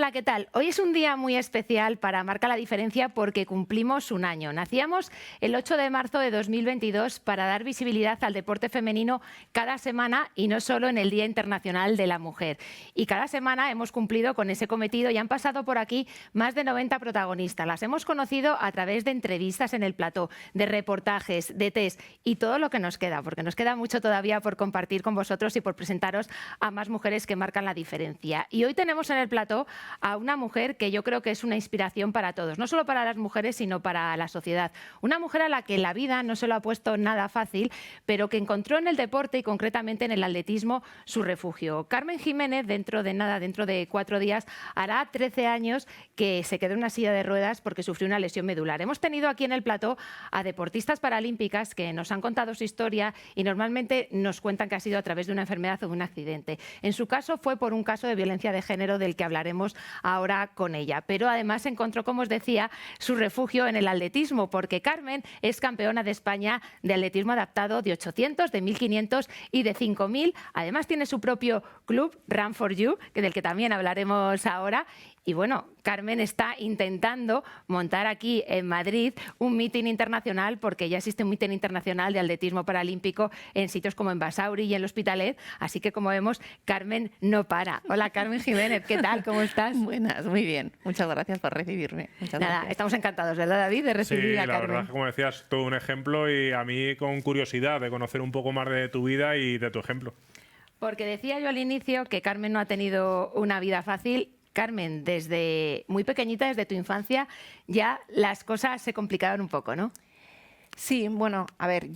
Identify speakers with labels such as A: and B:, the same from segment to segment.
A: Hola, ¿qué tal? Hoy es un día muy especial para Marca la Diferencia porque cumplimos un año. Nacíamos el 8 de marzo de 2022 para dar visibilidad al deporte femenino cada semana y no solo en el Día Internacional de la Mujer. Y cada semana hemos cumplido con ese cometido y han pasado por aquí más de 90 protagonistas. Las hemos conocido a través de entrevistas en el plató, de reportajes, de test y todo lo que nos queda, porque nos queda mucho todavía por compartir con vosotros y por presentaros a más mujeres que marcan la diferencia. Y hoy tenemos en el plató a una mujer que yo creo que es una inspiración para todos, no solo para las mujeres, sino para la sociedad. Una mujer a la que la vida no se lo ha puesto nada fácil, pero que encontró en el deporte y concretamente en el atletismo su refugio. Carmen Jiménez, dentro de 4 días, hará 13 años que se quedó en una silla de ruedas porque sufrió una lesión medular. Hemos tenido aquí en el plató a deportistas paralímpicas que nos han contado su historia y normalmente nos cuentan que ha sido a través de una enfermedad o de un accidente. En su caso fue por un caso de violencia de género del que hablaremos ahora con ella. Pero además encontró, como os decía, su refugio en el atletismo, porque Carmen es campeona de España de atletismo adaptado de 800, de 1500 y de 5000. Además tiene su propio club, Run for You, del que también hablaremos ahora. Y bueno, Carmen está intentando montar aquí en Madrid un meeting internacional, porque ya existe un meeting internacional de atletismo paralímpico en sitios como en Basauri y en el Hospitalet. Así que, como vemos, Carmen no para. Hola, Carmen Jiménez, ¿qué tal? ¿Cómo estás?
B: Buenas, muy bien. Muchas gracias por recibirme.
A: Nada, estamos encantados, ¿verdad, David, de recibir a Carmen?
C: Sí, la verdad, como decías, todo un ejemplo y a mí con curiosidad de conocer un poco más de tu vida y de tu ejemplo.
A: Porque decía yo al inicio que Carmen no ha tenido una vida fácil. Carmen, desde muy pequeñita, desde tu infancia, ya las cosas se complicaron un poco, ¿no?
B: Sí, bueno, a ver,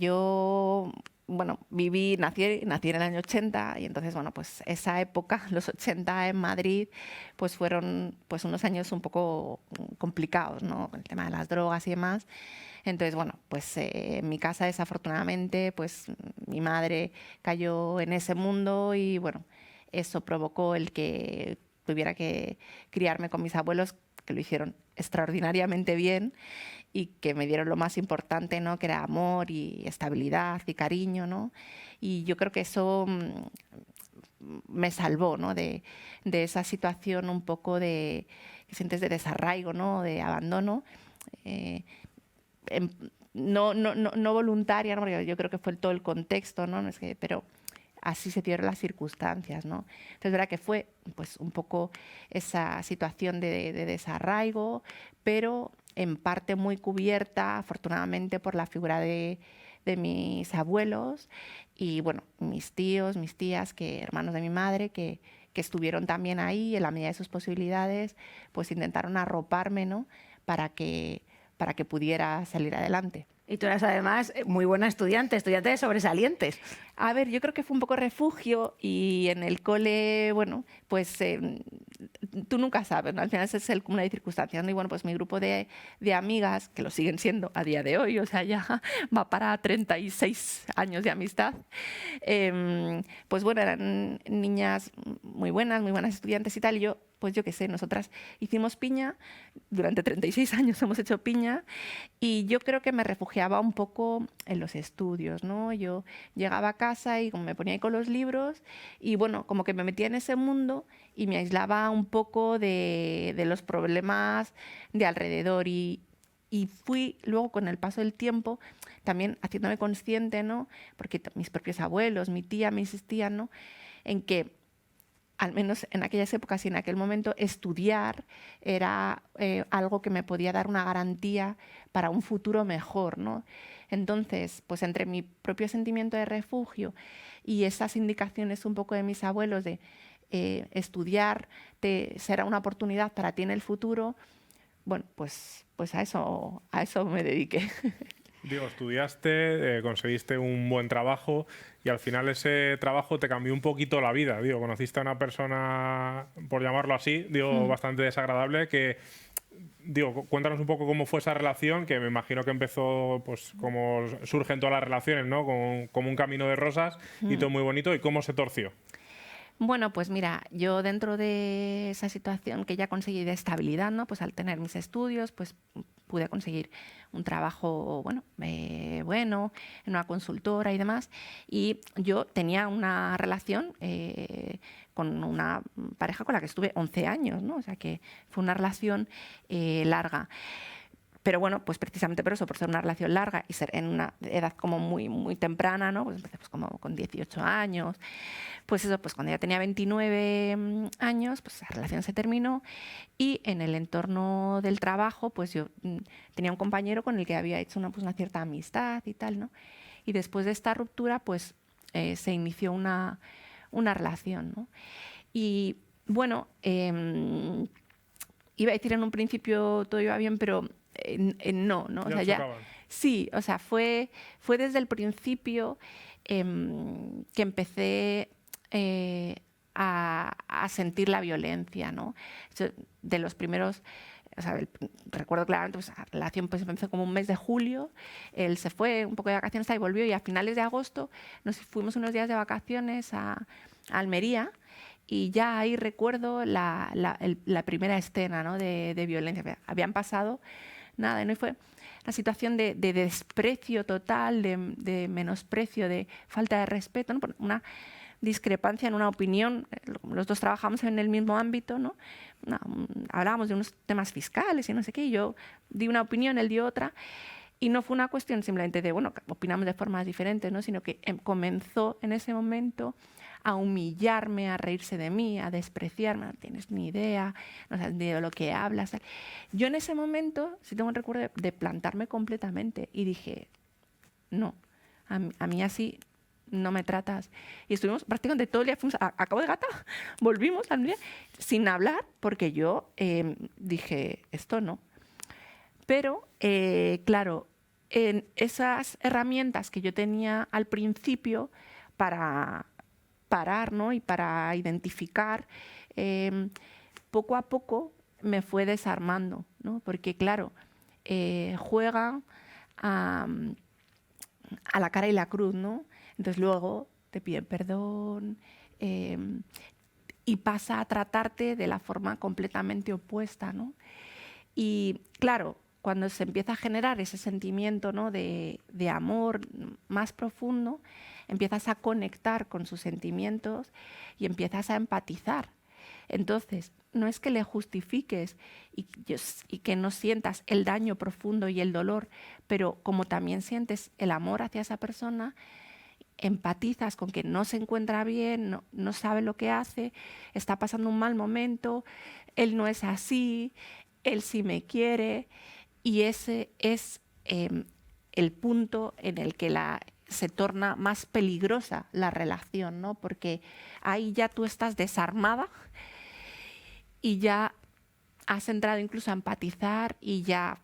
B: nací en el año 80 y entonces, bueno, pues esa época, los 80 en Madrid, pues fueron pues unos años un poco complicados, ¿no? Con el tema de las drogas y demás. Entonces, bueno, pues en mi casa, desafortunadamente, pues mi madre cayó en ese mundo y, bueno, eso provocó el que tuviera que criarme con mis abuelos, que lo hicieron extraordinariamente bien y que me dieron lo más importante, ¿no? Que era amor y estabilidad y cariño, ¿no? Y yo creo que eso me salvó, ¿no? de esa situación un poco que sientes de desarraigo, ¿no? De abandono, no voluntaria, ¿no? Porque yo creo que fue todo el contexto, ¿no? Pero así se dieron las circunstancias, ¿no? Entonces, verdad que fue pues un poco esa situación de desarraigo, pero en parte muy cubierta, afortunadamente, por la figura de mis abuelos y, bueno, mis tíos, mis tías, hermanos de mi madre, que estuvieron también ahí en la medida de sus posibilidades, pues intentaron arroparme, ¿no? Para que pudiera salir adelante.
A: Y tú eras además muy buena estudiante de sobresalientes.
B: A ver, yo creo que fue un poco refugio y en el cole, bueno, pues tú nunca sabes, ¿no? Al final es el cúmulo de circunstancias, ¿no? Y bueno, pues mi grupo de amigas, que lo siguen siendo a día de hoy, o sea, ya va para 36 años de amistad, pues bueno, eran niñas muy buenas estudiantes y tal, y yo, pues yo qué sé, nosotras hicimos piña, durante 36 años hemos hecho piña, y yo creo que me refugiaba un poco en los estudios, ¿no? Yo llegaba a casa y como me ponía ahí con los libros y, bueno, como que me metía en ese mundo y me aislaba un poco de los problemas de alrededor y fui luego, con el paso del tiempo, también haciéndome consciente, ¿no? Porque mis propios abuelos, mi tía me insistían, ¿no? En que al menos en aquellas épocas y en aquel momento, estudiar era algo que me podía dar una garantía para un futuro mejor, ¿no? Entonces, pues entre mi propio sentimiento de refugio y esas indicaciones un poco de mis abuelos de estudiar será una oportunidad para ti en el futuro, bueno, pues a eso me dediqué.
C: Digo, estudiaste, conseguiste un buen trabajo y al final ese trabajo te cambió un poquito la vida. Digo, conociste a una persona, por llamarlo así, bastante desagradable que... Digo, cuéntanos un poco cómo fue esa relación, que me imagino que empezó, pues, como surgen todas las relaciones, ¿no? Como un camino de rosas y todo muy bonito, y cómo se torció.
B: Bueno, pues mira, yo dentro de esa situación que ya conseguí de estabilidad, ¿no? Pues al tener mis estudios, pues pude conseguir un trabajo bueno, en una consultora y demás. Y yo tenía una relación con una pareja con la que estuve 11 años, ¿no? O sea que fue una relación larga. Pero bueno, pues precisamente por eso, por ser una relación larga y ser en una edad como muy, muy temprana, ¿no? Pues empecé pues como con 18 años. Pues eso, pues cuando ya tenía 29 años, pues esa relación se terminó y en el entorno del trabajo, pues yo tenía un compañero con el que había hecho una cierta amistad y tal, ¿no? Y después de esta ruptura, pues se inició una relación, ¿no? Y bueno, iba a decir en un principio todo iba bien, pero no, ¿no? O sea, ya, sí, o sea, fue desde el principio que empecé a sentir la violencia, ¿no? De los primeros, o sea, recuerdo claramente, pues, la relación pues, empezó como un mes de julio, él se fue un poco de vacaciones y volvió, y a finales de agosto nos fuimos unos días de vacaciones a Almería. Y ya ahí recuerdo la primera escena, ¿no? de violencia. Habían pasado nada, ¿no? Y fue una situación de desprecio total, de menosprecio, de falta de respeto, ¿no? Una discrepancia en una opinión. Los dos trabajamos en el mismo ámbito, ¿no? Hablábamos de unos temas fiscales y no sé qué, y yo di una opinión, él dio otra. Y no fue una cuestión simplemente de, bueno, opinamos de formas diferentes, ¿no? Sino que comenzó en ese momento a humillarme, a reírse de mí, a despreciarme, no tienes ni idea, no sabes ni de lo que hablas. Yo en ese momento, sí tengo un recuerdo de plantarme completamente y dije, no, a mí así no me tratas. Y estuvimos prácticamente todo el día, fuimos a Cabo de Gata, volvimos al día sin hablar, porque yo dije, esto no. Pero, claro, en esas herramientas que yo tenía al principio para parar, ¿no? Y para identificar, poco a poco me fue desarmando, ¿no? Porque, claro, juega a la cara y la cruz, ¿no? Entonces luego te piden perdón y pasa a tratarte de la forma completamente opuesta, ¿no? Y claro, cuando se empieza a generar ese sentimiento, ¿no? de amor más profundo, empiezas a conectar con sus sentimientos y empiezas a empatizar. Entonces, no es que le justifiques y que no sientas el daño profundo y el dolor, pero como también sientes el amor hacia esa persona, empatizas con que no se encuentra bien, no sabe lo que hace, está pasando un mal momento, él no es así, él sí me quiere, y ese es el punto en el que se torna más peligrosa la relación, ¿no? Porque ahí ya tú estás desarmada y ya has entrado incluso a empatizar y ya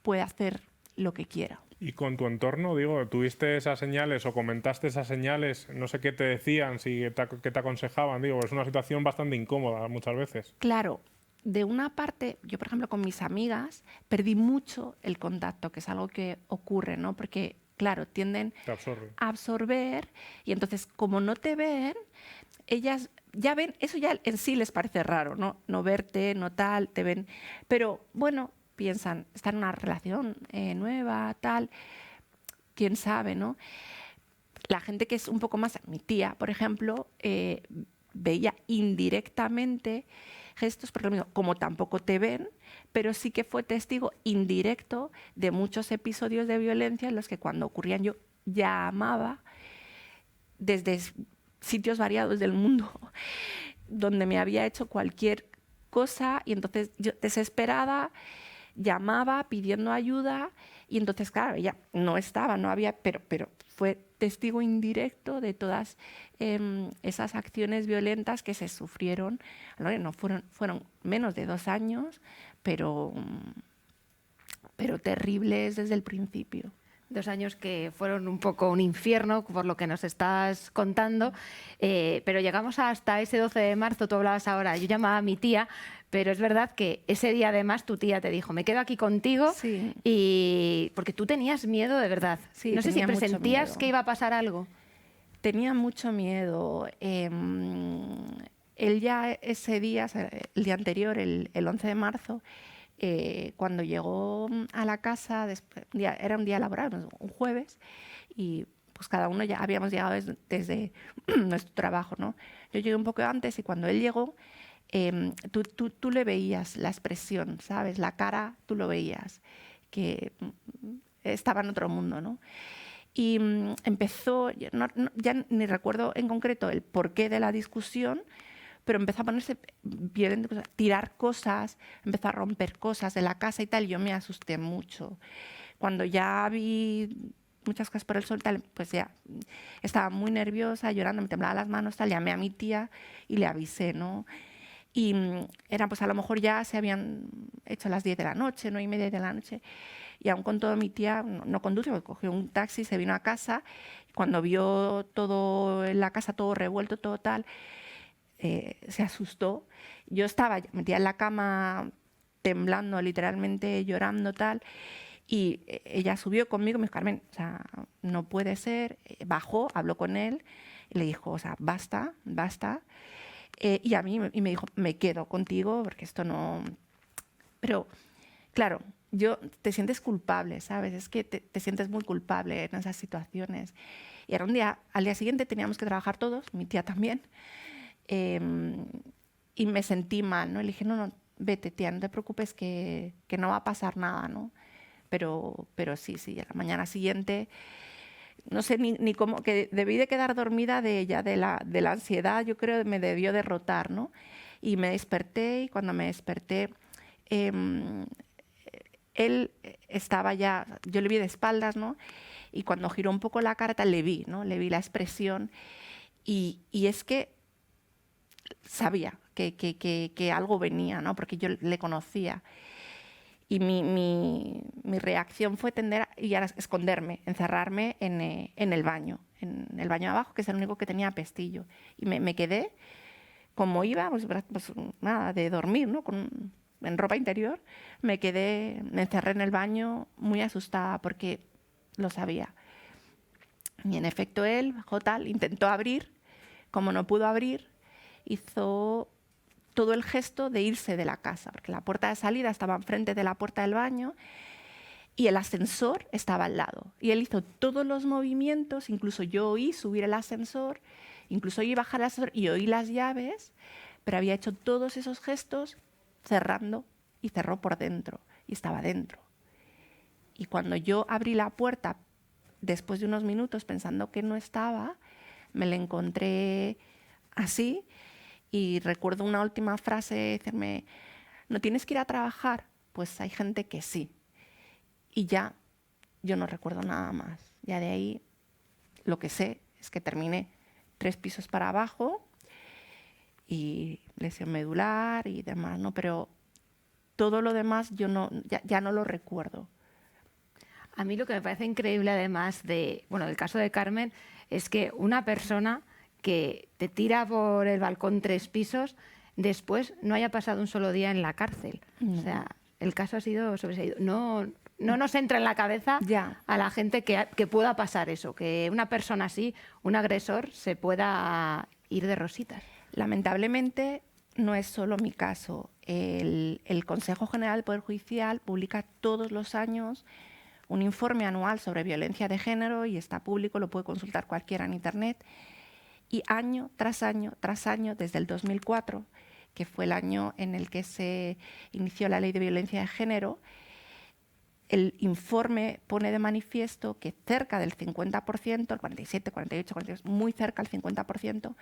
B: puede hacer lo que quiera.
C: Y con tu entorno, digo, ¿tuviste esas señales o comentaste esas señales? No sé qué te decían, qué te aconsejaban, digo, es una situación bastante incómoda muchas veces.
B: Claro. De una parte, yo por ejemplo con mis amigas perdí mucho el contacto, que es algo que ocurre, ¿no? Porque claro, tienden a absorber y entonces como no te ven, ellas ya ven, eso ya en sí les parece raro, ¿no? No verte, no tal, te ven, pero bueno, piensan, está en una relación nueva, tal, quién sabe, ¿no? La gente que es un poco más, mi tía, por ejemplo, veía indirectamente gestos, porque lo mismo, como tampoco te ven, pero sí que fue testigo indirecto de muchos episodios de violencia en los que cuando ocurrían yo ya amaba desde sitios variados del mundo donde me había hecho cualquier cosa y entonces yo desesperada llamaba pidiendo ayuda y entonces claro, ella no estaba, no había, pero fue testigo indirecto de todas esas acciones violentas que se sufrieron. No fueron menos de 2 años, pero terribles desde el principio.
A: 2 años que fueron un poco un infierno, por lo que nos estás contando, pero llegamos hasta ese 12 de marzo, tú hablabas ahora, yo llamaba a mi tía, pero es verdad que ese día además tu tía te dijo, me quedo aquí contigo,
B: sí.
A: Y porque tú tenías miedo de verdad.
B: Sí,
A: no sé si presentías que iba a pasar algo.
B: Tenía mucho miedo. Él ya ese día, el día anterior, el 11 de marzo, cuando llegó a la casa, era un día laboral, un jueves, y pues cada uno ya habíamos llegado desde nuestro trabajo, ¿no? Yo llegué un poco antes y cuando él llegó, tú le veías la expresión, ¿sabes? La cara, tú lo veías, que estaba en otro mundo, ¿no? Y empezó, ya ni recuerdo en concreto el porqué de la discusión, pero empezó a ponerse violento, a tirar cosas, empezó a romper cosas de la casa y tal, y yo me asusté mucho. Cuando ya vi muchas cosas por el sol, tal, pues ya estaba muy nerviosa, llorando, me temblaban las manos, tal, llamé a mi tía y le avisé, ¿no? Y era, pues a lo mejor ya se habían hecho las 10 de la noche, 9:30 de la noche, y aún con todo mi tía no conduce, porque cogió un taxi, se vino a casa, y cuando vio todo en la casa, todo revuelto, todo tal, se asustó. Yo estaba metida en la cama temblando, literalmente llorando, tal, y ella subió conmigo y me dijo, Carmen, o sea, no puede ser. Bajó, habló con él y le dijo, o sea, basta, basta. Y a mí y me dijo, me quedo contigo porque esto no... Pero, claro, te sientes culpable, ¿sabes? Es que te sientes muy culpable en esas situaciones. Y era un día, al día siguiente teníamos que trabajar todos, mi tía también, y me sentí mal, ¿no? Le dije, no, vete, tía, no te preocupes que no va a pasar nada, ¿no? Pero sí, a la mañana siguiente, no sé ni cómo, que debí de quedar dormida de la ansiedad, yo creo que me debió derrotar, ¿no? Y me desperté, y cuando me desperté, él estaba ya, yo le vi de espaldas, ¿no? Y cuando giró un poco la cara, le vi, ¿no? Le vi la expresión, y es que sabía que algo venía, ¿no? Porque yo le conocía. Y mi reacción fue tender a esconderme, encerrarme en el baño de abajo, que es el único que tenía pestillo. Y me quedé, como iba, pues nada, de dormir, ¿no? En ropa interior, me encerré en el baño muy asustada porque lo sabía. Y en efecto él, bajó tal, intentó abrir, como no pudo abrir, hizo todo el gesto de irse de la casa, porque la puerta de salida estaba enfrente de la puerta del baño y el ascensor estaba al lado. Y él hizo todos los movimientos, incluso yo oí subir el ascensor, incluso oí bajar el ascensor y oí las llaves, pero había hecho todos esos gestos cerrando y cerró por dentro y estaba dentro. Y cuando yo abrí la puerta, después de unos minutos pensando que no estaba, me la encontré así. Y recuerdo una última frase, decirme, ¿no tienes que ir a trabajar? Pues hay gente que sí. Y ya yo no recuerdo nada más. Ya de ahí lo que sé es que terminé 3 pisos para abajo y lesión medular y demás, ¿no? Pero todo lo demás yo ya no lo recuerdo.
A: A mí lo que me parece increíble, además del caso de Carmen, es que una persona que te tira por el balcón 3 pisos, después no haya pasado un solo día en la cárcel. O sea, el caso ha sido sobreseído. No nos entra en la cabeza a la gente que pueda pasar eso, que una persona así, un agresor, se pueda ir de rositas.
B: Lamentablemente no es solo mi caso. El Consejo General del Poder Judicial publica todos los años un informe anual sobre violencia de género y está público, lo puede consultar cualquiera en Internet. Y año tras año, desde el 2004, que fue el año en el que se inició la Ley de Violencia de Género, el informe pone de manifiesto que cerca del 50%, el 47, 48, 48, muy cerca del 50%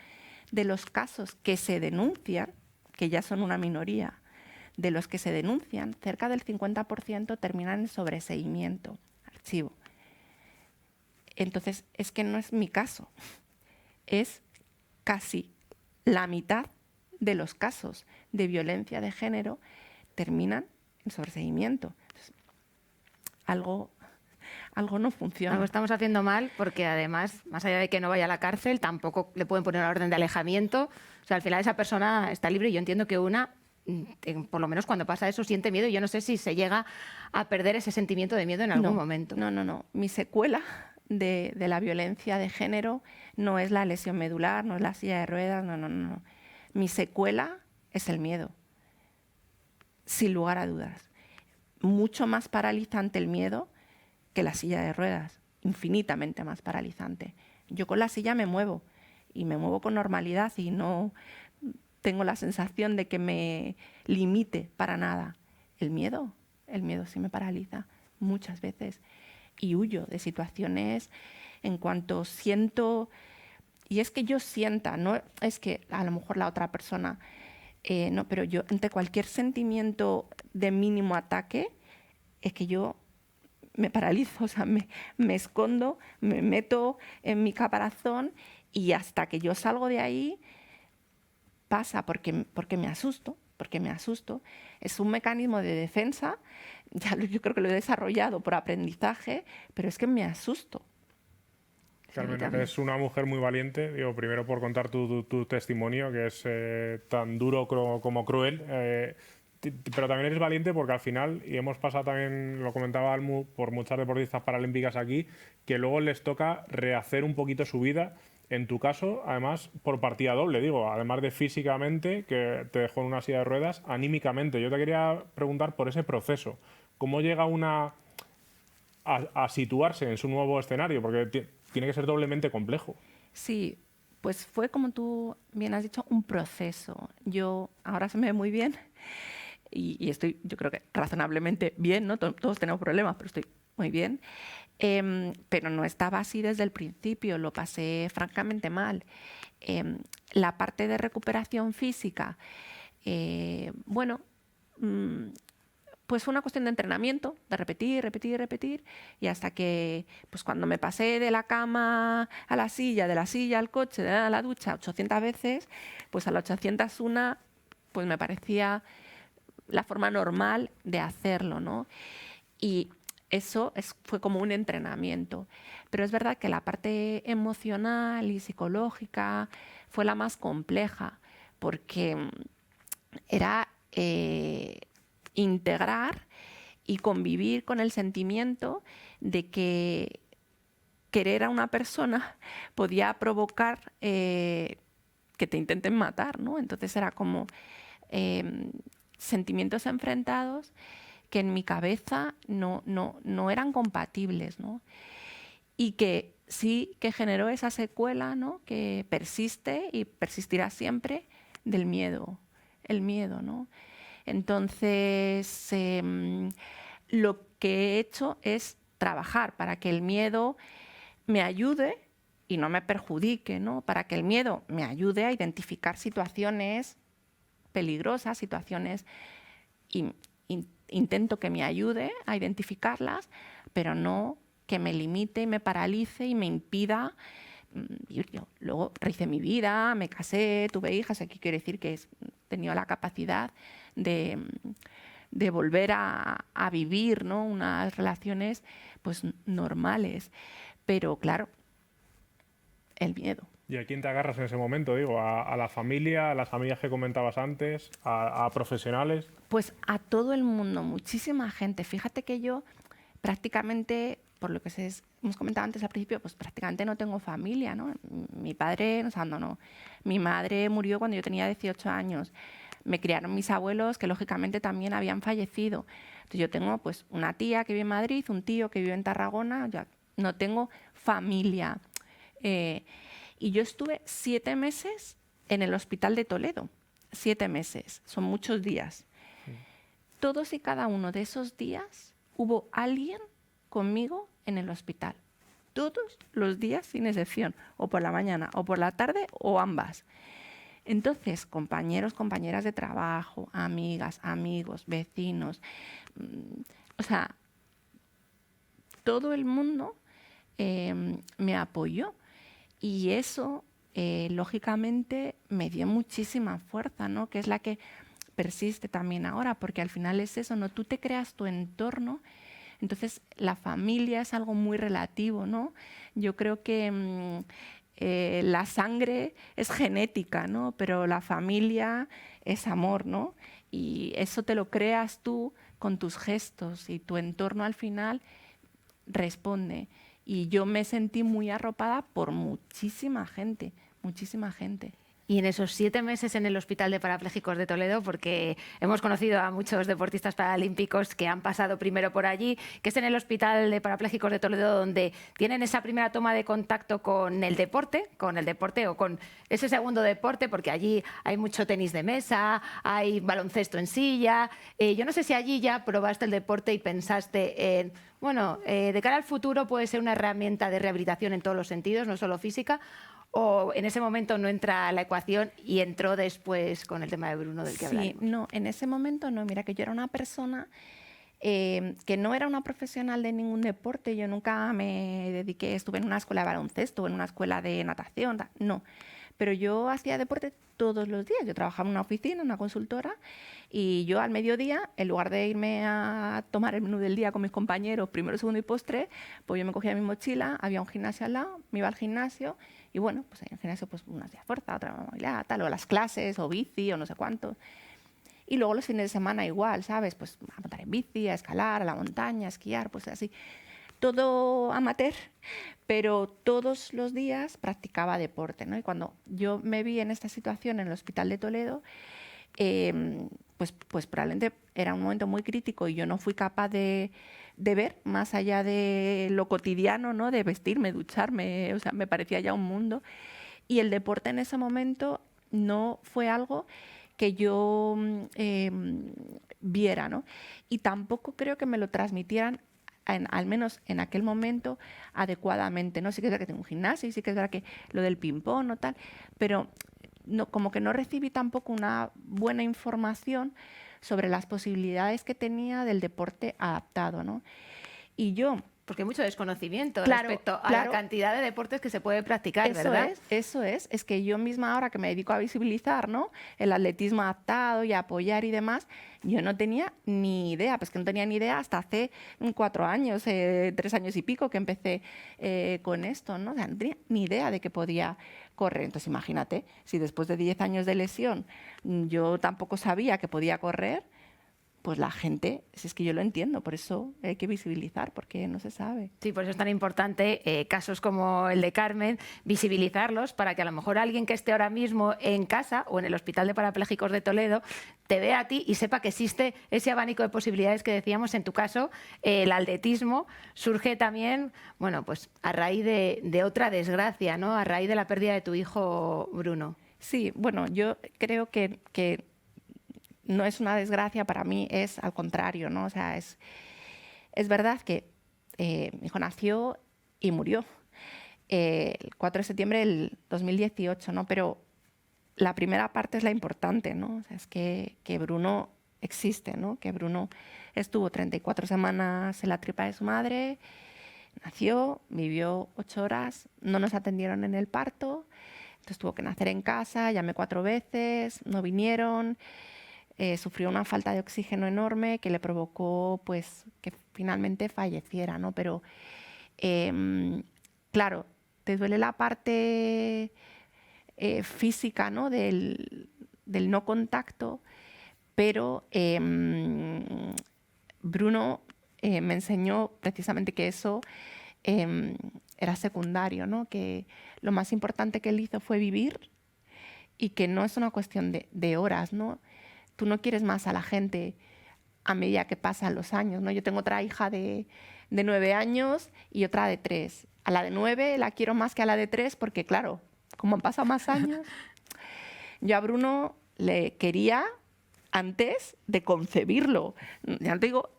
B: de los casos que se denuncian, que ya son una minoría, de los que se denuncian, cerca del 50% terminan en sobreseimiento, archivo. Entonces, es que no es mi caso. Es casi la mitad de los casos de violencia de género terminan en sobreseimiento. Entonces, algo no funciona.
A: Algo estamos haciendo mal porque además, más allá de que no vaya a la cárcel, tampoco le pueden poner una orden de alejamiento. O sea, al final esa persona está libre y yo entiendo que por lo menos cuando pasa eso, siente miedo y yo no sé si se llega a perder ese sentimiento de miedo en algún momento.
B: No. Mi secuela de la violencia de género no es la lesión medular, no es la silla de ruedas, no. Mi secuela es el miedo, sin lugar a dudas. mucho más paralizante el miedo que la silla de ruedas, infinitamente más paralizante. Yo con la silla me muevo y me muevo con normalidad y no tengo la sensación de que me limite para nada. El miedo sí me paraliza muchas veces y huyo de situaciones en cuanto siento, y es que yo sienta, no es que a lo mejor la otra persona, no, pero yo ante cualquier sentimiento de mínimo ataque, es que yo me paralizo, o sea, me escondo, me meto en mi caparazón y hasta que yo salgo de ahí pasa porque me asusto, Es un mecanismo de defensa, yo creo que lo he desarrollado por aprendizaje, pero es que me asusto.
C: Carmen, eres una mujer muy valiente, digo, primero por contar tu testimonio, que es tan duro como cruel, pero también eres valiente porque al final, y hemos pasado también, lo comentaba Almu, por muchas deportistas paralímpicas aquí, que luego les toca rehacer un poquito su vida. En tu caso, además, por partida doble, digo, además de físicamente, que te dejó en una silla de ruedas, anímicamente. Yo te quería preguntar por ese proceso. ¿Cómo llega una a situarse en su nuevo escenario? Porque tiene que ser doblemente complejo.
B: Sí, pues fue, como tú bien has dicho, un proceso. Yo ahora se me ve muy bien y estoy, yo creo que razonablemente bien, ¿no? Todos tenemos problemas, pero estoy muy bien. Pero no estaba así desde el principio, lo pasé francamente mal. La parte de recuperación física, bueno, pues fue una cuestión de entrenamiento, de repetir, y hasta que, pues cuando me pasé de la cama a la silla, de la silla al coche, de la ducha 800 veces, pues a la 801 pues me parecía la forma normal de hacerlo, ¿no? Y eso fue como un entrenamiento. Pero es verdad que la parte emocional y psicológica fue la más compleja, porque era integrar y convivir con el sentimiento de que querer a una persona podía provocar que te intenten matar, ¿no? Entonces era como sentimientos enfrentados que en mi cabeza no eran compatibles, ¿no? Y que sí que generó esa secuela, ¿no? Que persiste y persistirá siempre del miedo, el miedo, ¿no? Entonces, lo que he hecho es trabajar para que el miedo me ayude y no me perjudique, ¿no? Para que el miedo me ayude a identificar situaciones peligrosas, situaciones, intento que me ayude a identificarlas, pero no que me limite y me paralice y me impida vivir. Yo luego rehice mi vida, me casé, tuve hijas, aquí quiere decir que he tenido la capacidad de volver a vivir, ¿no? Unas relaciones pues normales, pero claro, el miedo.
C: ¿Y a quién te agarras en ese momento? Digo, ¿a la familia, a las amigas que comentabas antes, a profesionales?
B: Pues a todo el mundo, muchísima gente. Fíjate que yo prácticamente, por lo que hemos comentado antes al principio, pues prácticamente no tengo familia, ¿no? Mi padre nos abandonó. Mi madre murió cuando yo tenía 18 años. Me criaron mis abuelos, que lógicamente también habían fallecido. Entonces yo tengo pues una tía que vive en Madrid, un tío que vive en Tarragona, ya no tengo familia. Y yo estuve 7 meses en el hospital de Toledo. 7 meses, son muchos días. Sí. Todos y cada uno de esos días hubo alguien conmigo en el hospital. Todos los días sin excepción, o por la mañana, o por la tarde, o ambas. Entonces, compañeros, compañeras de trabajo, amigas, amigos, vecinos, o sea, todo el mundo me apoyó y eso, lógicamente, me dio muchísima fuerza, ¿no? Que es la que persiste también ahora, porque al final es eso, ¿no? Tú te creas tu entorno. Entonces, la familia es algo muy relativo, ¿no? Yo creo que la sangre es genética, ¿no? Pero la familia es amor, ¿no? Y eso te lo creas tú con tus gestos y tu entorno al final responde. Y yo me sentí muy arropada por muchísima gente, muchísima gente.
A: Y en esos 7 meses en el Hospital de Parapléjicos de Toledo, porque hemos conocido a muchos deportistas paralímpicos que han pasado primero por allí, que es en el Hospital de Parapléjicos de Toledo donde tienen esa primera toma de contacto con el deporte o con ese segundo deporte, porque allí hay mucho tenis de mesa, hay baloncesto en silla. Yo no sé si allí ya probaste el deporte y pensaste en, bueno, de cara al futuro puede ser una herramienta de rehabilitación en todos los sentidos, no solo física, o en ese momento no entra a la ecuación y entró después con el tema de Bruno del que hablaremos.
B: Sí, no, en ese momento no. Mira que yo era una persona que no era una profesional de ningún deporte. Yo nunca me dediqué, estuve en una escuela de baloncesto, en una escuela de natación, no. Pero yo hacía deporte todos los días. Yo trabajaba en una oficina, en una consultora, y yo al mediodía, en lugar de irme a tomar el menú del día con mis compañeros, primero, segundo y postre, pues yo me cogía mi mochila, había un gimnasio al lado, me iba al gimnasio, y bueno, pues en el gimnasio pues unas días fuerza, otra movilidad, tal, o las clases, o bici, o no sé cuánto. Y luego los fines de semana igual, ¿sabes? Pues a montar en bici, a escalar, a la montaña, a esquiar, pues así. Todo amateur, pero todos los días practicaba deporte, ¿no? Y cuando yo me vi en esta situación en el Hospital de Toledo, pues probablemente era un momento muy crítico y yo no fui capaz de ver más allá de lo cotidiano, ¿no? De vestirme, ducharme, o sea, me parecía ya un mundo. Y el deporte en ese momento no fue algo que yo viera, ¿no? Y tampoco creo que me lo transmitieran, al menos en aquel momento, adecuadamente, ¿no? Sí que es verdad que tengo un gimnasio y sí que es verdad que lo del ping-pong o tal, pero no, como que no recibí tampoco una buena información sobre las posibilidades que tenía del deporte adaptado, ¿no? Y yo...
A: Porque hay mucho desconocimiento
B: Claro,
A: respecto a la cantidad de deportes que se puede practicar, ¿verdad?
B: Eso es. Es que yo misma ahora que me dedico a visibilizar, ¿no?, el atletismo adaptado y a apoyar y demás, yo no tenía ni idea, pues que no tenía ni idea hasta hace 4 años, 3 años y pico que empecé con esto, ¿no? O sea, no tenía ni idea de que podía correr. Entonces imagínate, si después de 10 años de lesión yo tampoco sabía que podía correr, pues la gente, si es que yo lo entiendo, por eso hay que visibilizar, porque no se sabe.
A: Sí, por eso es tan importante casos como el de Carmen, visibilizarlos para que a lo mejor alguien que esté ahora mismo en casa o en el Hospital de Parapléjicos de Toledo te vea a ti y sepa que existe ese abanico de posibilidades que decíamos. En tu caso, el atletismo surge también, bueno, pues a raíz de otra desgracia, ¿no? A raíz de la pérdida de tu hijo Bruno.
B: Sí, bueno, yo creo que no es una desgracia, para mí es al contrario, ¿no? O sea, es verdad que mi hijo nació y murió el 4 de septiembre del 2018, ¿no? Pero la primera parte es la importante, ¿no? O sea, es que Bruno existe, ¿no? Que Bruno estuvo 34 semanas en la tripa de su madre, nació, vivió 8 horas, no nos atendieron en el parto, entonces tuvo que nacer en casa, llamé 4 veces, no vinieron. Sufrió una falta de oxígeno enorme que le provocó pues que finalmente falleciera, ¿no? Pero claro, te duele la parte física, ¿no? del no contacto, pero Bruno me enseñó precisamente que eso era secundario, ¿no? Que lo más importante que él hizo fue vivir y que no es una cuestión de horas, ¿no? Tú no quieres más a la gente a medida que pasan los años, ¿no? Yo tengo otra hija de 9 años y otra de 3. A la de 9 la quiero más que a la de 3 porque, claro, como han pasado más años, yo a Bruno le quería antes de concebirlo. Ya no te digo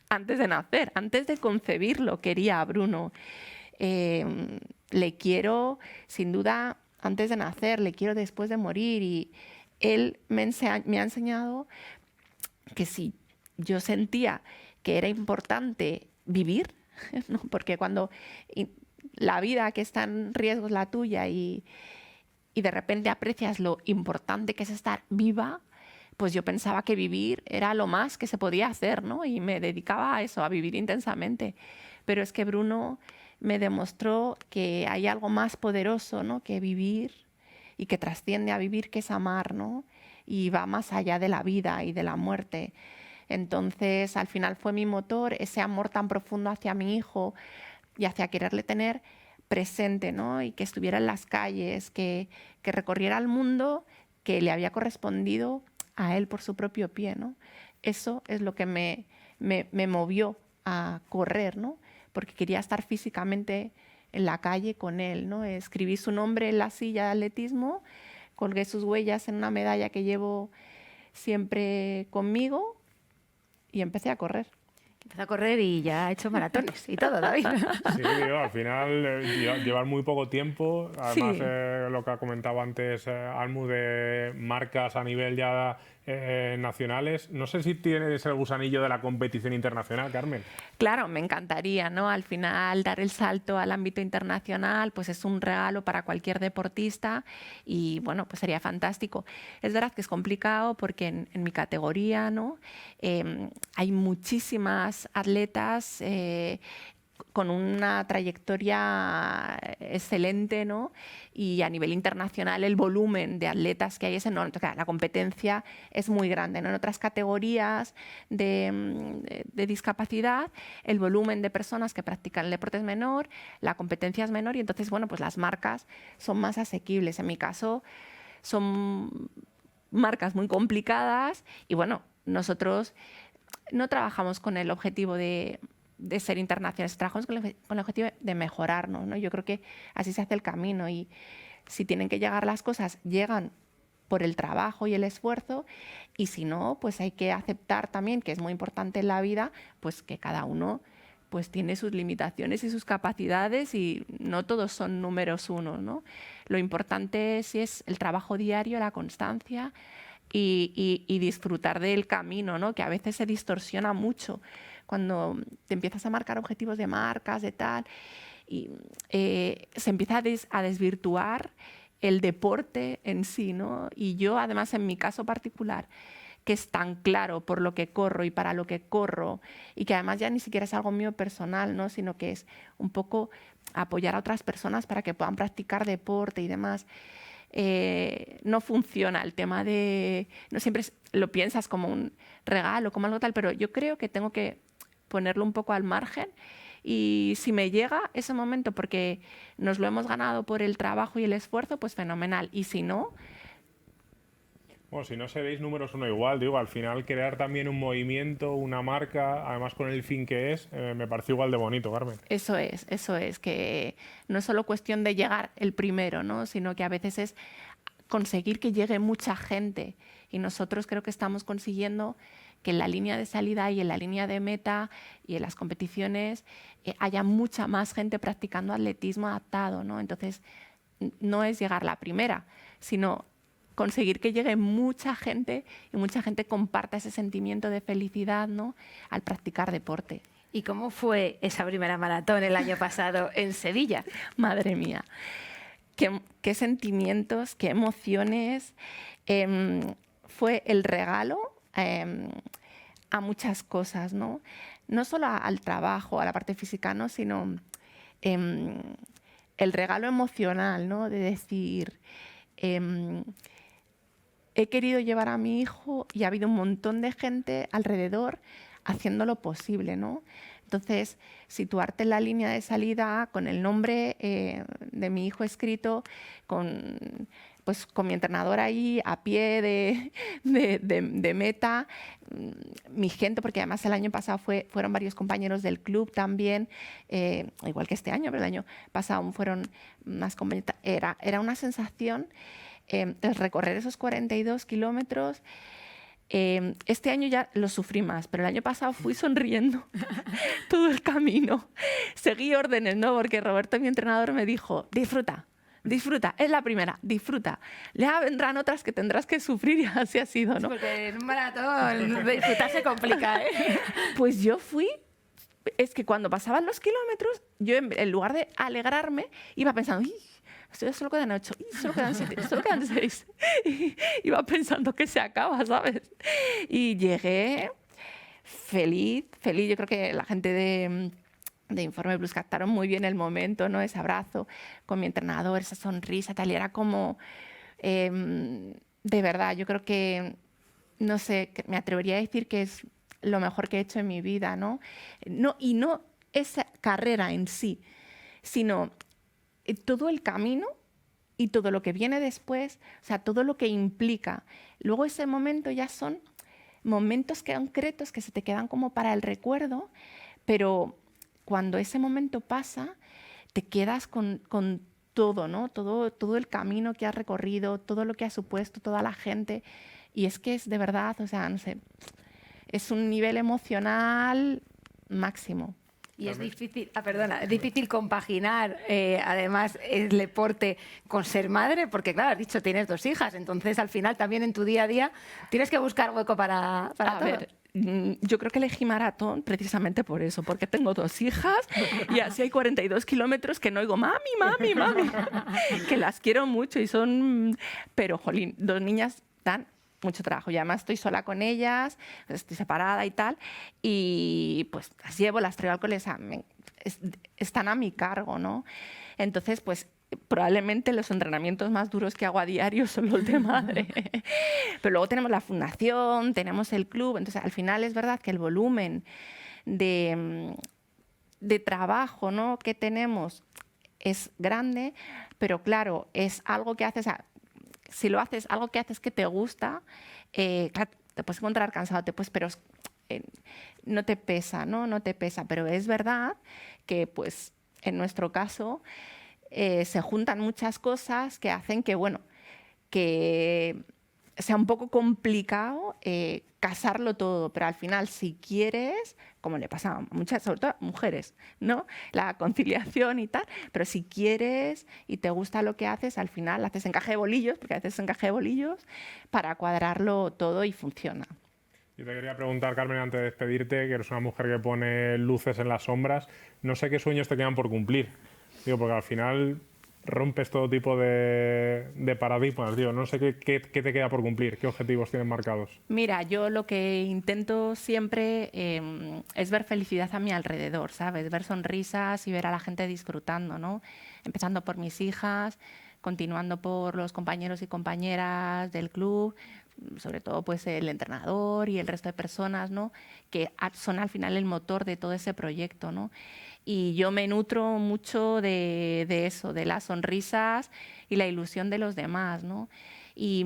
B: antes de nacer, antes de concebirlo quería a Bruno. Le quiero, sin duda, antes de nacer, le quiero después de morir y él me ha enseñado que si yo sentía que era importante vivir, ¿no? Porque cuando la vida que está en riesgo es la tuya y de repente aprecias lo importante que es estar viva, pues yo pensaba que vivir era lo más que se podía hacer, ¿no? Y me dedicaba a eso, a vivir intensamente. Pero es que Bruno me demostró que hay algo más poderoso, ¿no?, que vivir y que trasciende a vivir, que es amar, ¿no? Y va más allá de la vida y de la muerte. Entonces, al final fue mi motor, ese amor tan profundo hacia mi hijo y hacia quererle tener presente, ¿no? Y que estuviera en las calles, que recorriera el mundo que le había correspondido a él por su propio pie, ¿no? Eso es lo que me movió a correr, ¿no? Porque quería estar físicamente en la calle con él, ¿no? Escribí su nombre en la silla de atletismo, colgué sus huellas en una medalla que llevo siempre conmigo y empecé a correr.
A: Empezó a correr y ya ha hecho maratones y todo, David.
C: Sí, digo, al final llevar muy poco tiempo, además
B: Sí.
C: lo que ha comentado antes Almu de marcas a nivel ya nacionales. No sé si tienes el gusanillo de la competición internacional, Carmen.
B: Claro, me encantaría, ¿no? Al final dar el salto al ámbito internacional, pues es un regalo para cualquier deportista y bueno, pues sería fantástico. Es verdad que es complicado porque en mi categoría, ¿no? Hay muchísimas atletas con una trayectoria excelente, ¿no? Y a nivel internacional el volumen de atletas que hay es enorme. Claro, la competencia es muy grande, ¿no? En otras categorías de discapacidad el volumen de personas que practican el deporte es menor, la competencia es menor y entonces, bueno, pues las marcas son más asequibles. En mi caso son marcas muy complicadas y bueno, nosotros no trabajamos con el objetivo de ser internacionales, trabajamos con el objetivo de mejorarnos, ¿no? Yo creo que así se hace el camino y si tienen que llegar las cosas, llegan por el trabajo y el esfuerzo y si no, pues hay que aceptar también, que es muy importante en la vida, pues que cada uno pues tiene sus limitaciones y sus capacidades y no todos son números uno, ¿no? Lo importante sí es el trabajo diario, la constancia y disfrutar del camino, ¿no? Que a veces se distorsiona mucho cuando te empiezas a marcar objetivos de marcas, de tal, y se empieza a desvirtuar el deporte en sí, ¿no? Y yo, además, en mi caso particular, que es tan claro por lo que corro y para lo que corro, y que además ya ni siquiera es algo mío personal, ¿no? Sino que es un poco apoyar a otras personas para que puedan practicar deporte y demás. No funciona el tema de... No siempre lo piensas como un regalo, como algo tal, pero yo creo que tengo que ponerlo un poco al margen y si me llega ese momento porque nos lo hemos ganado por el trabajo y el esfuerzo, pues fenomenal. Y si no...
C: Bueno, si no seréis números uno igual, digo, al final crear también un movimiento, una marca, además con el fin que es, me parece igual de bonito, Carmen.
B: Eso es, que no es solo cuestión de llegar el primero, ¿no? Sino que a veces es conseguir que llegue mucha gente y nosotros creo que estamos consiguiendo que en la línea de salida y en la línea de meta y en las competiciones haya mucha más gente practicando atletismo adaptado, ¿no? Entonces, no es llegar la primera, sino conseguir que llegue mucha gente y mucha gente comparta ese sentimiento de felicidad, ¿no? Al practicar deporte.
A: ¿Y cómo fue esa primera maratón el año pasado en Sevilla?
B: Madre mía, qué sentimientos, qué emociones. Fue el regalo a muchas cosas, ¿no? No solo al trabajo, a la parte física, ¿no? Sino el regalo emocional, ¿no? De decir, he querido llevar a mi hijo y ha habido un montón de gente alrededor haciendo lo posible, ¿no? Entonces, situarte en la línea de salida con el nombre de mi hijo escrito, con mi entrenador ahí a pie de meta, mi gente, porque además el año pasado fueron varios compañeros del club también, igual que este año, pero el año pasado fueron más compañeros. Era una sensación el recorrer esos 42 kilómetros. Este año ya lo sufrí más, pero el año pasado fui sonriendo todo el camino. Seguí órdenes, ¿no? Porque Roberto, mi entrenador, me dijo, disfruta, es la primera, disfruta. Ya vendrán otras que tendrás que sufrir y así ha sido, ¿no?
A: Porque en un maratón disfrutar se complica, ¿eh?
B: Pues yo fui... Es que cuando pasaban los kilómetros, yo en lugar de alegrarme, iba pensando, solo quedan 8, solo quedan 7, solo quedan 6. Y iba pensando que se acaba, ¿sabes? Y llegué feliz. Yo creo que la gente de Informe Plus captaron muy bien el momento, ¿no? Ese abrazo con mi entrenador, esa sonrisa, tal. Y era como, de verdad, yo creo que, no sé, me atrevería a decir que es lo mejor que he hecho en mi vida, ¿no? Y no esa carrera en sí, sino todo el camino y todo lo que viene después, o sea, todo lo que implica. Luego ese momento ya son momentos concretos que se te quedan como para el recuerdo, pero cuando ese momento pasa, te quedas con todo, ¿no? Todo el camino que has recorrido, todo lo que ha supuesto, toda la gente. Y es que es de verdad, o sea, no sé, es un nivel emocional máximo.
A: Y es difícil, es difícil compaginar además el deporte con ser madre, porque claro, has dicho, tienes 2 hijas, entonces al final también en tu día a día tienes que buscar hueco para
B: A
A: todo.
B: ver, yo creo que elegí maratón precisamente por eso, porque tengo 2 hijas y así hay 42 kilómetros que no oigo mami, mami, mami, que las quiero mucho y son... Pero, jolín, 2 niñas dan mucho trabajo y además estoy sola con ellas, estoy separada y tal, y pues las llevo, las traigo al cole, o sea, están a mi cargo, ¿no? Entonces, pues probablemente los entrenamientos más duros que hago a diario son los de madre. Pero luego tenemos la fundación, tenemos el club, entonces al final es verdad que el volumen de trabajo, ¿no?, que tenemos es grande, pero claro, es algo que haces, si lo haces, algo que haces que te gusta, claro, te puedes encontrar cansado, pero no te pesa, ¿no? No te pesa, pero es verdad que pues en nuestro caso se juntan muchas cosas que hacen que, bueno, que sea un poco complicado casarlo todo, pero al final si quieres, como le pasa a muchas, sobre todo a mujeres, ¿no?, la conciliación y tal, pero si quieres y te gusta lo que haces, al final haces encaje de bolillos, porque haces encaje de bolillos para cuadrarlo todo y funciona.
C: Yo te quería preguntar, Carmen, antes de despedirte, que eres una mujer que pone luces en las sombras, no sé qué sueños te quedan por cumplir. Digo, porque al final rompes todo tipo de paradigmas, digo, no sé qué te queda por cumplir, qué objetivos tienes marcados.
B: Mira, yo lo que intento siempre es ver felicidad a mi alrededor, ¿sabes? Ver sonrisas y ver a la gente disfrutando, ¿no? Empezando por mis hijas, continuando por los compañeros y compañeras del club, sobre todo pues el entrenador y el resto de personas, ¿no?, que son al final el motor de todo ese proyecto, ¿no? Y yo me nutro mucho de eso, de las sonrisas y la ilusión de los demás, ¿no? Y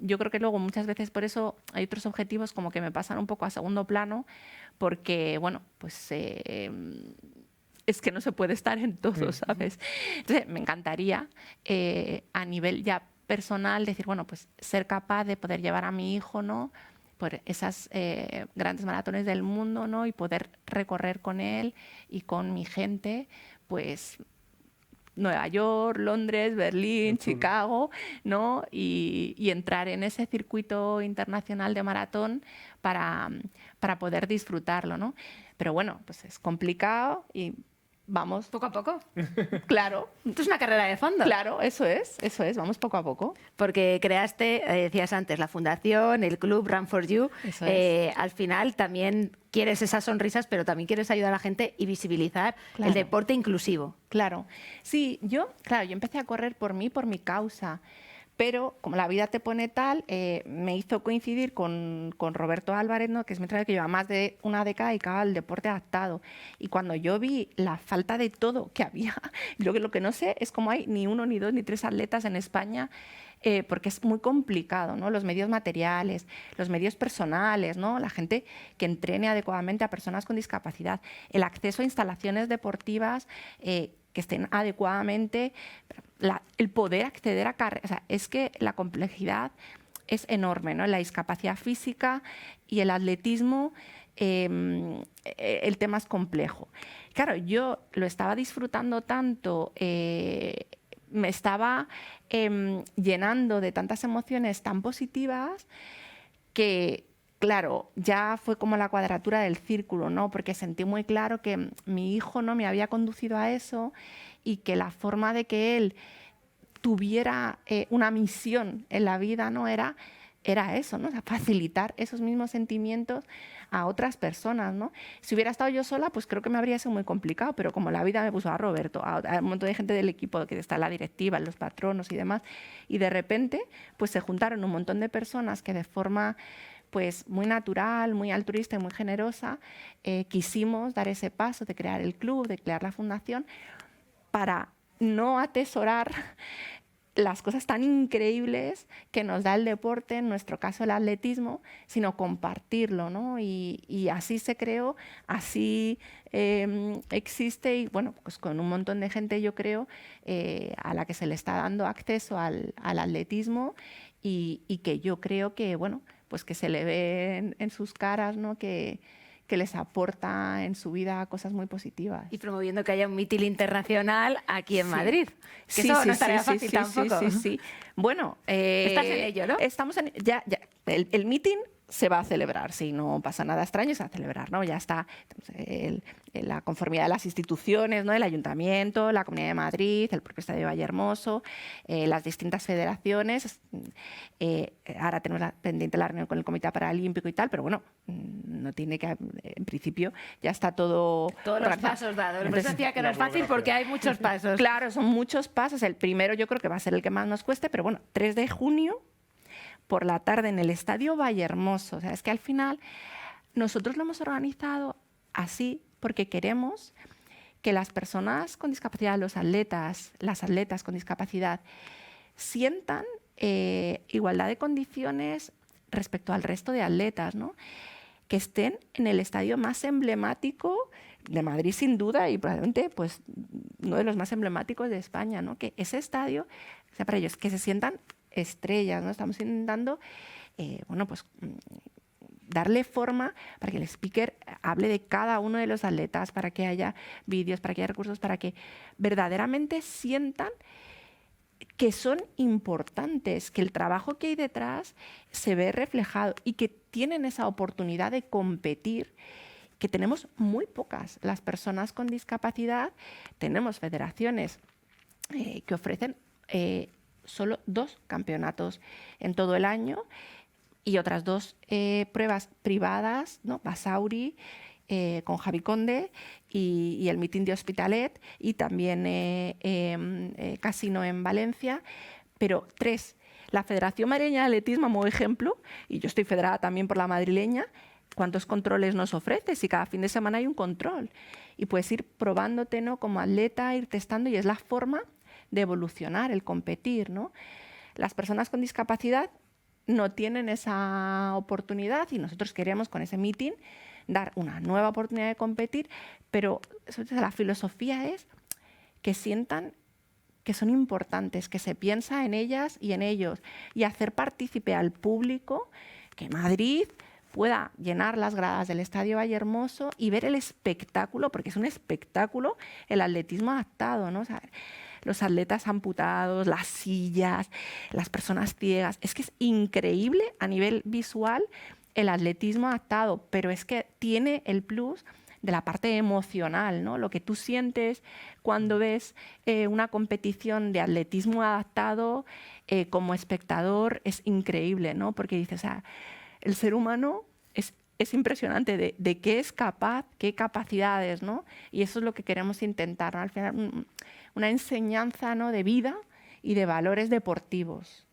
B: yo creo que luego muchas veces por eso hay otros objetivos como que me pasan un poco a segundo plano, porque, bueno, pues es que no se puede estar en todo, ¿sabes? Entonces, me encantaría a nivel ya personal decir, bueno, pues ser capaz de poder llevar a mi hijo, ¿no?, por esas grandes maratones del mundo, ¿no?, y poder recorrer con él y con mi gente, pues Nueva York, Londres, Berlín, Chicago, ¿no?, y entrar en ese circuito internacional de maratón para poder disfrutarlo, ¿no? Pero bueno, pues es complicado y vamos
A: Poco a poco.
B: claro,
A: Esto es una carrera de fondo.
B: claro, eso es, vamos poco a poco.
A: Porque creaste, decías antes, la fundación, el club Run for You.
B: Eso es.
A: Al final también quieres esas sonrisas, pero también quieres ayudar a la gente y visibilizar
B: Claro.
A: el deporte inclusivo.
B: Claro. Sí, yo empecé a correr por mí, por mi causa. Pero como la vida te pone tal, me hizo coincidir con Roberto Álvarez, ¿no?, que es mi entrenador, que lleva más de una década dedicado al deporte adaptado. Y cuando yo vi la falta de todo que había, yo lo que no sé es cómo hay ni 1, ni 2, ni 3 atletas en España, porque es muy complicado, ¿no? Los medios materiales, los medios personales, ¿no?, la gente que entrene adecuadamente a personas con discapacidad, el acceso a instalaciones deportivas que estén adecuadamente, el poder acceder a carreras. O sea, es que la complejidad es enorme, ¿no? La discapacidad física y el atletismo, el tema es complejo. Claro, yo lo estaba disfrutando tanto, me estaba llenando de tantas emociones tan positivas que, claro, ya fue como la cuadratura del círculo, ¿no? Porque sentí muy claro que mi hijo no me había conducido a eso y que la forma de que él tuviera una misión en la vida, ¿no?, era eso, ¿no? O sea, facilitar esos mismos sentimientos a otras personas, ¿no? Si hubiera estado yo sola, pues creo que me habría sido muy complicado, pero como la vida me puso a Roberto, a un montón de gente del equipo que está en la directiva, los patronos y demás, y de repente pues se juntaron un montón de personas que de forma pues muy natural, muy altruista y muy generosa, quisimos dar ese paso de crear el club, de crear la fundación, para no atesorar las cosas tan increíbles que nos da el deporte, en nuestro caso el atletismo, sino compartirlo, ¿no? Y así se creó, así existe, y bueno, pues con un montón de gente, yo creo, a la que se le está dando acceso al atletismo y que yo creo que, bueno, pues que se le ve en sus caras, ¿no? Que les aporta en su vida cosas muy positivas.
A: Y promoviendo que haya un mitin internacional aquí en Madrid. Que eso no estaría fácil tampoco.
B: Sí. Bueno,
A: estás en ello, ¿no?
B: Estamos en ya. El mitin se va a celebrar, si no pasa nada extraño, se va a celebrar, ¿no? Ya está la conformidad de las instituciones, ¿no? El Ayuntamiento, la Comunidad de Madrid, el propio Estadio Vallehermoso, las distintas federaciones. Ahora tenemos pendiente la reunión con el Comité Paralímpico y tal, pero bueno, no tiene que, en principio ya está todo
A: todos los pasos dados. Por eso decía que no es fácil porque hay muchos pasos.
B: Claro, son muchos pasos. El primero yo creo que va a ser el que más nos cueste, pero bueno, 3 de junio por la tarde en el Estadio Vallehermoso. O sea, es que al final nosotros lo hemos organizado así porque queremos que las personas con discapacidad, los atletas, las atletas con discapacidad, sientan igualdad de condiciones respecto al resto de atletas, ¿no? Que estén en el estadio más emblemático de Madrid, sin duda, y probablemente pues, uno de los más emblemáticos de España, ¿no? Que ese estadio sea para ellos, que se sientan estrellas, ¿no? Estamos intentando, bueno, pues darle forma para que el speaker hable de cada uno de los atletas, para que haya vídeos, para que haya recursos, para que verdaderamente sientan que son importantes, que el trabajo que hay detrás se ve reflejado y que tienen esa oportunidad de competir, que tenemos muy pocas. Las personas con discapacidad, tenemos federaciones que ofrecen solo 2 campeonatos en todo el año y otras 2 pruebas privadas, ¿no? Basauri, con Javi Conde y el mitin de Hospitalet y también Casino en Valencia, pero 3. La Federación Madrileña de Atletismo, como ejemplo, y yo estoy federada también por la madrileña, ¿cuántos controles nos ofrece? Si cada fin de semana hay un control. Y puedes ir probándote, ¿no? Como atleta, ir testando, y es la forma de evolucionar, el competir, ¿no? Las personas con discapacidad no tienen esa oportunidad y nosotros queremos con ese meeting dar una nueva oportunidad de competir, pero la filosofía es que sientan que son importantes, que se piensa en ellas y en ellos, y hacer partícipe al público, que Madrid pueda llenar las gradas del Estadio Vallehermoso y ver el espectáculo, porque es un espectáculo el atletismo adaptado, ¿no? O sea, los atletas amputados, las sillas, las personas ciegas. Es que es increíble a nivel visual el atletismo adaptado, pero es que tiene el plus de la parte emocional, ¿no? Lo que tú sientes cuando ves una competición de atletismo adaptado como espectador es increíble, ¿no? Porque dices, el ser humano es impresionante de qué es capaz, qué capacidades, ¿no? Y eso es lo que queremos intentar, ¿no? Al final, una enseñanza, ¿no? De vida y de valores deportivos.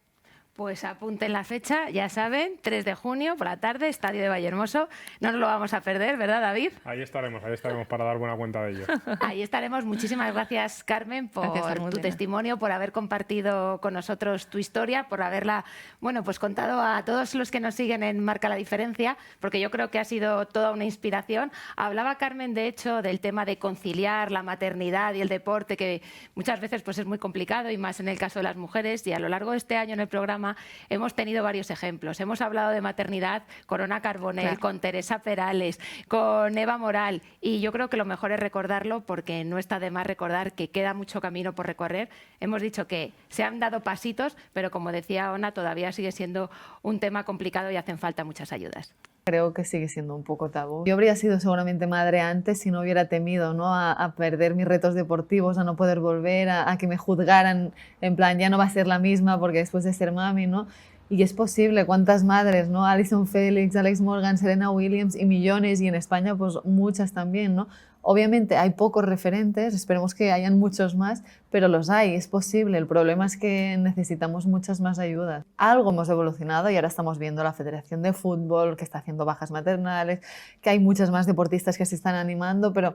A: Pues apunten la fecha, ya saben, 3 de junio por la tarde, Estadio de Vallehermoso. No nos lo vamos a perder, ¿verdad, David?
C: Ahí estaremos para dar buena cuenta de ello.
A: Ahí estaremos. Muchísimas gracias, Carmen, por tu testimonio, por haber compartido con nosotros tu historia, por haberla, bueno, pues contado a todos los que nos siguen en Marca la Diferencia, porque yo creo que ha sido toda una inspiración. Hablaba Carmen, de hecho, del tema de conciliar la maternidad y el deporte, que muchas veces pues, es muy complicado, y más en el caso de las mujeres, y a lo largo de este año en el programa hemos tenido varios ejemplos. Hemos hablado de maternidad con Ona Carbonell, claro, con Teresa Perales, con Eva Moral, y yo creo que lo mejor es recordarlo, porque no está de más recordar que queda mucho camino por recorrer. Hemos dicho que se han dado pasitos, pero como decía Ona, todavía sigue siendo un tema complicado y hacen falta muchas ayudas.
D: Creo que sigue siendo un poco tabú. Yo habría sido seguramente madre antes si no hubiera temido, ¿no? a perder mis retos deportivos, a no poder volver, a que me juzgaran en plan, ya no va a ser la misma porque después de ser mami, ¿no? Y es posible, ¿cuántas madres, ¿no? Alison Felix, Alex Morgan, Serena Williams y millones, y en España pues muchas también, ¿no? Obviamente hay pocos referentes, esperemos que hayan muchos más, pero los hay, es posible. El problema es que necesitamos muchas más ayudas. Algo hemos evolucionado y ahora estamos viendo la Federación de Fútbol que está haciendo bajas maternales, que hay muchas más deportistas que se están animando, pero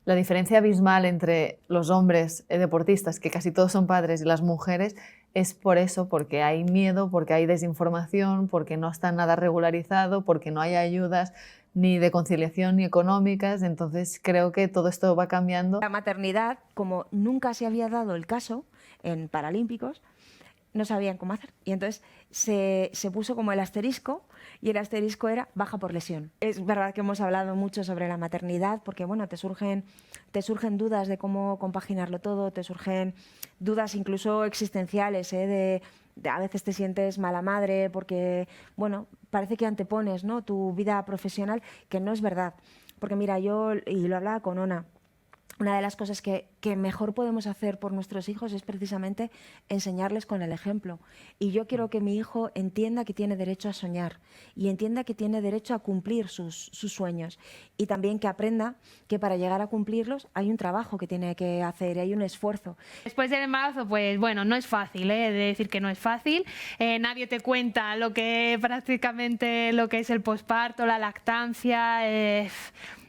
D: La diferencia abismal entre los hombres deportistas, que casi todos son padres, y las mujeres, es por eso, porque hay miedo, porque hay desinformación, porque no está nada regularizado, porque no hay ayudas ni de conciliación ni económicas. Entonces creo que todo esto va cambiando.
E: La maternidad, como nunca se había dado el caso en Paralímpicos, no sabían cómo hacer. Y entonces se puso como el asterisco, y el asterisco era baja por lesión. Es verdad que hemos hablado mucho sobre la maternidad, porque bueno, te surgen dudas de cómo compaginarlo todo, te surgen dudas incluso existenciales, de a veces te sientes mala madre porque, bueno, parece que antepones, ¿no?, tu vida profesional, que no es verdad. Porque mira, yo, y lo hablaba con Ona, una de las cosas que mejor podemos hacer por nuestros hijos es precisamente enseñarles con el ejemplo. Y yo quiero que mi hijo entienda que tiene derecho a soñar y entienda que tiene derecho a cumplir sus sueños. Y también que aprenda que para llegar a cumplirlos hay un trabajo que tiene que hacer, hay un esfuerzo.
F: Después del embarazo, pues bueno, no es fácil, he de decir que no es fácil. Nadie te cuenta prácticamente lo que es el posparto, la lactancia.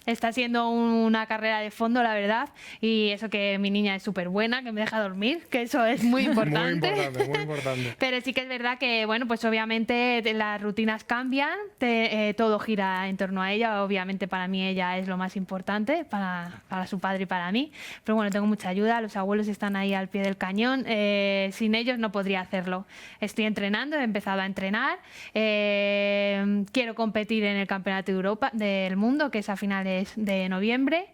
F: Está siendo una carrera de fondo, la verdad, y eso que mi niña es súper buena, que me deja dormir, que eso es muy importante.
C: Muy importante.
F: Pero sí que es verdad que, bueno, pues obviamente las rutinas cambian, todo gira en torno a ella. Obviamente para mí ella es lo más importante, para su padre y para mí. Pero bueno, tengo mucha ayuda, los abuelos están ahí al pie del cañón. Sin ellos no podría hacerlo. Estoy entrenando, he empezado a entrenar. Quiero competir en el Campeonato de Europa, del Mundo, que es a finales de noviembre,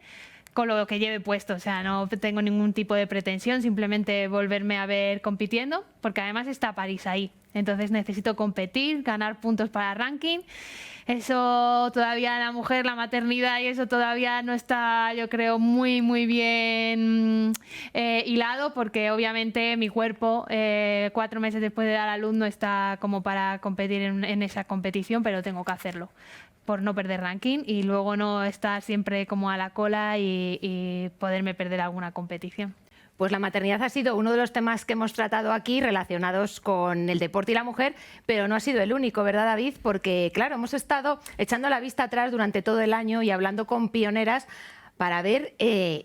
F: con lo que lleve puesto. O sea, no tengo ningún tipo de pretensión, simplemente volverme a ver compitiendo, porque además está París ahí. Entonces necesito competir, ganar puntos para ranking. Eso todavía la mujer, la maternidad y eso todavía no está, yo creo, muy bien hilado, porque obviamente mi cuerpo 4 meses después de dar a luz no está como para competir en esa competición, pero tengo que hacerlo por no perder ranking y luego no estar siempre como a la cola y poderme perder alguna competición.
A: Pues la maternidad ha sido uno de los temas que hemos tratado aquí relacionados con el deporte y la mujer, pero no ha sido el único, ¿verdad, David? Porque, claro, hemos estado echando la vista atrás durante todo el año y hablando con pioneras para ver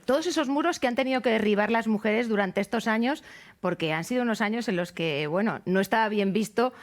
A: todos esos muros que han tenido que derribar las mujeres durante estos años, porque han sido unos años en los que, bueno, no estaba bien visto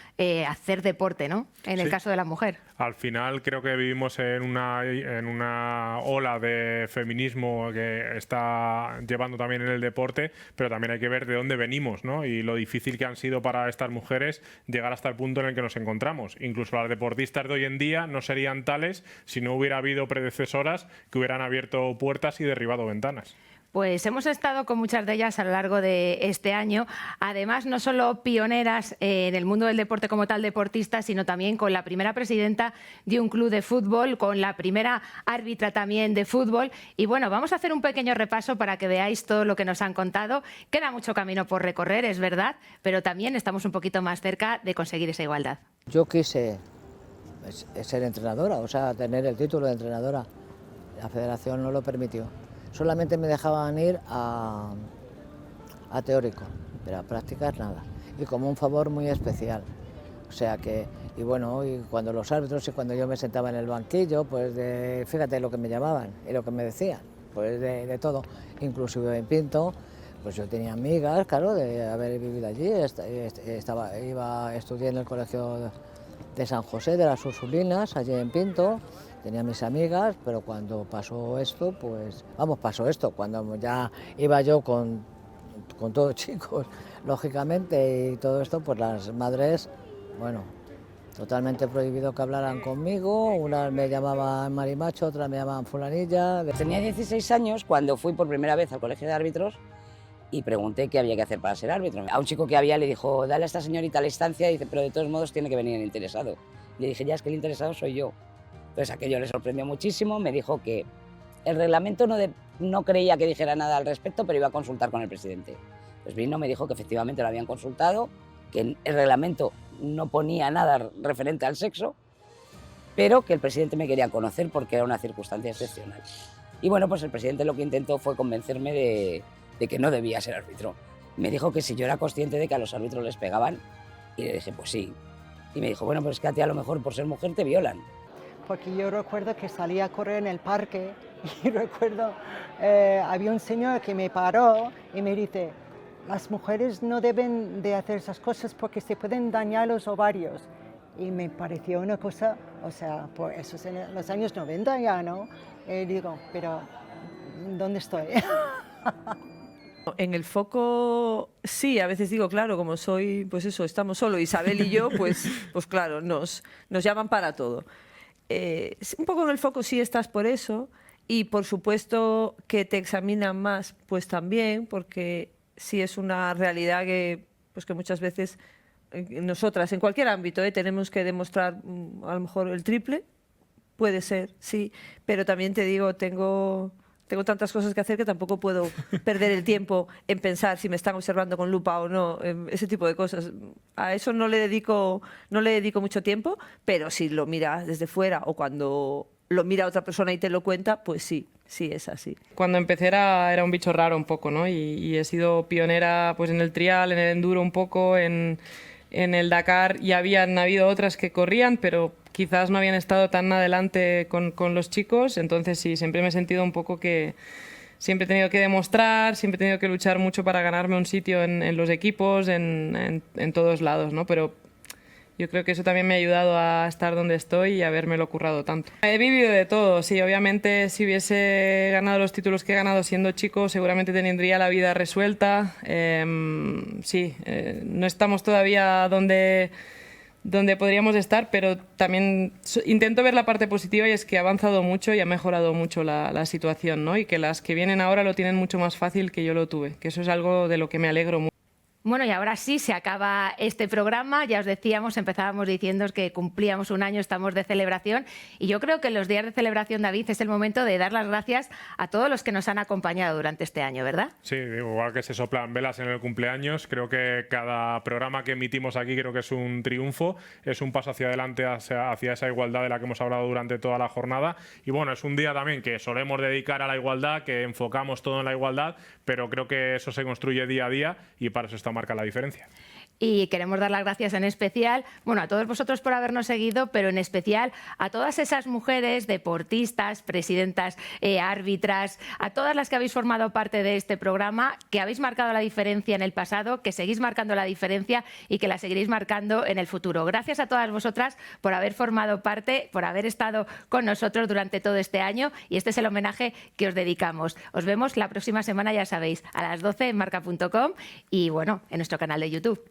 A: hacer deporte, ¿no? En el caso de la mujer.
C: Al final creo que vivimos en una ola de feminismo que está llevando también en el deporte, pero también hay que ver de dónde venimos, ¿no? Y lo difícil que han sido para estas mujeres llegar hasta el punto en el que nos encontramos. Incluso las deportistas de hoy en día no serían tales si no hubiera habido predecesoras que hubieran abierto puertas y derribado ventanas.
A: Pues hemos estado con muchas de ellas a lo largo de este año. Además, no solo pioneras en el mundo del deporte como tal, deportistas, sino también con la primera presidenta de un club de fútbol, con la primera árbitra también de fútbol. Y bueno, vamos a hacer un pequeño repaso para que veáis todo lo que nos han contado. Queda mucho camino por recorrer, es verdad, pero también estamos un poquito más cerca de conseguir esa igualdad.
G: Yo quise ser entrenadora, o sea, tener el título de entrenadora. La federación no lo permitió. Solamente me dejaban ir a teórico, pero a prácticas nada. Y como un favor muy especial. O sea que, y bueno, y cuando los árbitros y cuando yo me sentaba en el banquillo, pues fíjate lo que me llamaban y lo que me decían, pues de todo. Inclusive en Pinto, pues yo tenía amigas, claro, de haber vivido allí. Estudié en el colegio de San José de las Ursulinas, allí en Pinto. Tenía mis amigas, pero cuando pasó esto, cuando ya iba yo con todos chicos, lógicamente, y todo esto, pues las madres, bueno, totalmente prohibido que hablaran conmigo. Unas me llamaban marimacho, otras me llamaban fulanilla.
H: Tenía 16 años cuando fui por primera vez al colegio de árbitros y pregunté qué había que hacer para ser árbitro. A un chico que había le dijo, dale a esta señorita la estancia, y dice, pero de todos modos tiene que venir el interesado. Le dije, ya, es que el interesado soy yo. Entonces aquello le sorprendió muchísimo, me dijo que el reglamento no creía que dijera nada al respecto, pero iba a consultar con el presidente. Pues vino, me dijo que efectivamente lo habían consultado, que el reglamento no ponía nada referente al sexo, pero que el presidente me quería conocer porque era una circunstancia excepcional. Y bueno, pues el presidente lo que intentó fue convencerme de que no debía ser árbitro. Me dijo que si yo era consciente de que a los árbitros les pegaban, y le dije, pues sí. Y me dijo, bueno, pues es que a ti a lo mejor por ser mujer te violan.
I: Porque yo recuerdo que salía a correr en el parque Y recuerdo, había un señor que me paró y me dice, las mujeres no deben de hacer esas cosas porque se pueden dañar los ovarios. Y me pareció una cosa, o sea, por eso es en los años 90 ya, ¿no? Digo, pero ¿dónde estoy?
J: En el foco, sí, a veces digo, claro, como soy, pues eso, estamos solo Isabel y yo, pues claro, nos llaman para todo. Un poco en el foco sí estás por eso, y por supuesto que te examinan más, pues también, porque sí es una realidad que, pues que muchas veces nosotras, en cualquier ámbito, tenemos que demostrar a lo mejor el triple, puede ser, sí, pero también te digo, tengo tantas cosas que hacer que tampoco puedo perder el tiempo en pensar si me están observando con lupa o no, ese tipo de cosas. A eso no le dedico mucho tiempo, pero si lo miras desde fuera o cuando lo mira otra persona y te lo cuenta, pues sí es así.
K: Cuando empecé era un bicho raro un poco, ¿no? Y he sido pionera pues en el trial, en el enduro un poco, en el Dakar, y habían habido otras que corrían, pero quizás no habían estado tan adelante con los chicos, entonces sí, siempre me he sentido un poco que siempre he tenido que demostrar, siempre he tenido que luchar mucho para ganarme un sitio en los equipos, en todos lados, ¿no? Pero yo creo que eso también me ha ayudado a estar donde estoy y a habérmelo currado tanto. He vivido de todo, sí, obviamente si hubiese ganado los títulos que he ganado siendo chico, seguramente tendría la vida resuelta. No estamos todavía donde podríamos estar, pero también intento ver la parte positiva, y es que ha avanzado mucho y ha mejorado mucho la situación, ¿no? Y que las que vienen ahora lo tienen mucho más fácil que yo lo tuve, que eso es algo de lo que me alegro mucho.
A: Bueno, y ahora sí, se acaba este programa. Ya os decíamos, empezábamos diciendo que cumplíamos un año, estamos de celebración. Y yo creo que en los días de celebración, David, es el momento de dar las gracias a todos los que nos han acompañado durante este año, ¿verdad?
C: Sí, igual que se soplan velas en el cumpleaños, creo que cada programa que emitimos aquí creo que es un triunfo, es un paso hacia adelante hacia esa igualdad de la que hemos hablado durante toda la jornada. Y bueno, es un día también que solemos dedicar a la igualdad, que enfocamos todo en la igualdad, pero creo que eso se construye día a día y para eso está marca la diferencia.
A: Y queremos dar las gracias en especial, bueno, a todos vosotros por habernos seguido, pero en especial a todas esas mujeres deportistas, presidentas, árbitras, a todas las que habéis formado parte de este programa, que habéis marcado la diferencia en el pasado, que seguís marcando la diferencia y que la seguiréis marcando en el futuro. Gracias a todas vosotras por haber formado parte, por haber estado con nosotros durante todo este año, y este es el homenaje que os dedicamos. Os vemos la próxima semana, ya sabéis, a las 12 en marca.com y bueno, en nuestro canal de YouTube.